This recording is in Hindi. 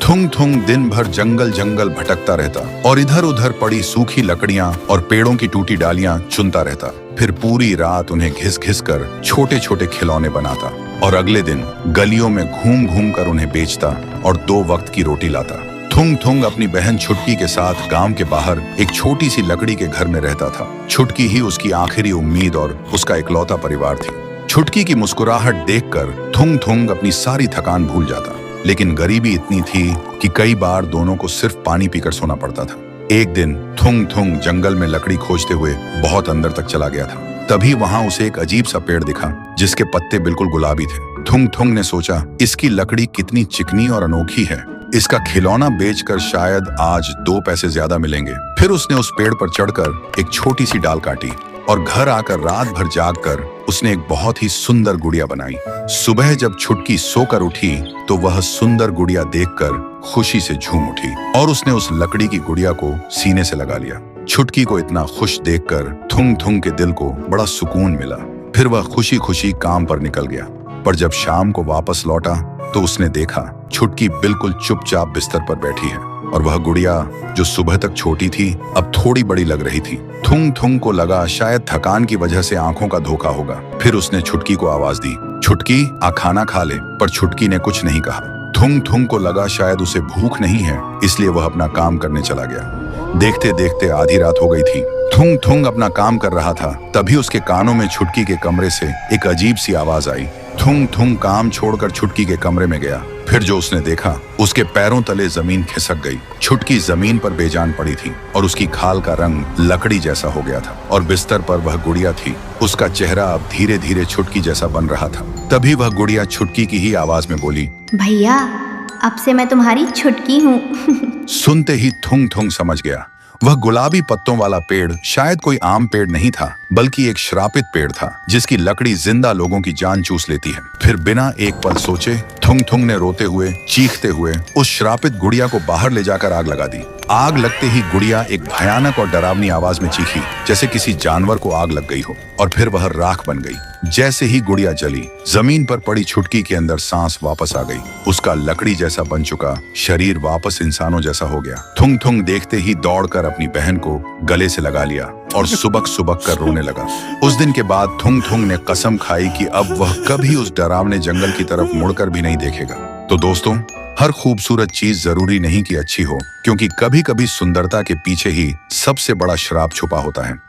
थुंग थुंग दिन भर जंगल जंगल भटकता रहता और इधर उधर पड़ी सूखी लकड़ियां और पेड़ों की टूटी डालियां चुनता रहता। फिर पूरी रात उन्हें घिस घिस कर छोटे छोटे खिलौने बनाता और अगले दिन गलियों में घूम घूम कर उन्हें बेचता और 2 वक्त की रोटी लाता। थुंग थुंग अपनी बहन छुटकी के साथ गांव के बाहर एक छोटी सी लकड़ी के घर में रहता था। छुटकी ही उसकी आखिरी उम्मीद और उसका इकलौता परिवार थी। छुटकी की मुस्कुराहट देखकर थुंग थुंग अपनी सारी थकान भूल जाता, लेकिन गरीबी इतनी थी कि कई बार दोनों को सिर्फ पानी पीकर सोना पड़ता था। एक दिन थुंग थुंग जंगल में लकड़ी खोजते हुए बहुत अंदर तक चला गया था। तभी वहां उसे एक अजीब सा पेड़ दिखा जिसके पत्ते बिल्कुल गुलाबी थे। थुंग थुंग ने सोचा, इसकी लकड़ी कितनी चिकनी और अनोखी है, इसका खिलौना बेचकर शायद आज 2 पैसे ज्यादा मिलेंगे। फिर उसने उस पेड़ पर चढ़कर एक छोटी सी डाल काटी और घर आकर रात भर जागकर उसने एक बहुत ही सुंदर गुड़िया बनाई। सुबह जब छुटकी सोकर उठी तो वह सुंदर गुड़िया देखकर खुशी से झूम उठी और उसने उस लकड़ी की गुड़िया को सीने से लगा लिया। छुटकी को इतना खुश देखकर थुंग थुंग के दिल को बड़ा सुकून मिला। फिर वह खुशी खुशी काम पर निकल गया। पर जब शाम को वापस लौटा तो उसने देखा छुटकी बिल्कुल चुपचाप बिस्तर पर बैठी है और वह गुड़िया जो सुबह तक छोटी थी अब थोड़ी बड़ी लग रही थी। थुंग थुंग को लगा शायद थकान की वजह से आंखों का धोखा होगा। फिर उसने छुटकी को आवाज दी, छुटकी आ खाना खा ले। पर छुटकी ने कुछ नहीं कहा। थुंग थुंग को लगा शायद उसे भूख नहीं है, इसलिए वह अपना काम करने चला गया। देखते देखते आधी रात हो गई थी। थुंग थुंग अपना काम कर रहा था, तभी उसके कानों में छुटकी के कमरे से एक अजीब सी आवाज आई। थुंग थुंग काम छोड़कर छुटकी के कमरे में गया। फिर जो उसने देखा, उसके पैरों तले जमीन खिसक गई। छुटकी जमीन पर बेजान पड़ी थी और उसकी खाल का रंग लकड़ी जैसा हो गया था और बिस्तर पर वह गुड़िया थी। उसका चेहरा अब धीरे धीरे छुटकी जैसा बन रहा था। तभी वह गुड़िया छुटकी की ही आवाज में बोली, भैया अब से मैं तुम्हारी छुटकी हूँ। सुनते ही थुंग थुंग समझ गया, वह गुलाबी पत्तों वाला पेड़ शायद कोई आम पेड़ नहीं था, बल्कि एक श्रापित पेड़ था जिसकी लकड़ी जिंदा लोगों की जान चूस लेती है। फिर बिना एक पल सोचे थुंग थुंग ने रोते हुए चीखते हुए उस श्रापित गुड़िया को बाहर ले जाकर आग लगा दी। आग लगते ही गुड़िया एक भयानक और डरावनी आवाज में चीखी जैसे किसी जानवर को आग लग गई हो और फिर वह राख बन गई। जैसे ही गुड़िया जली, जमीन पर पड़ी छुटकी के अंदर सांस वापस आ गई। उसका लकड़ी जैसा बन चुका शरीर वापस इंसानों जैसा हो गया। थुंग थुंग देखते ही दौड़कर अपनी बहन को गले से लगा लिया और सुबक सुबक कर रोने लगा। उस दिन के बाद थुंग थुंग ने कसम खाई कि अब वह कभी उस डरावने जंगल की तरफ मुड़कर भी नहीं देखेगा। तो दोस्तों, हर खूबसूरत चीज जरूरी नहीं कि अच्छी हो, क्योंकि कभी कभी सुंदरता के पीछे ही सबसे बड़ा श्राप छुपा होता है।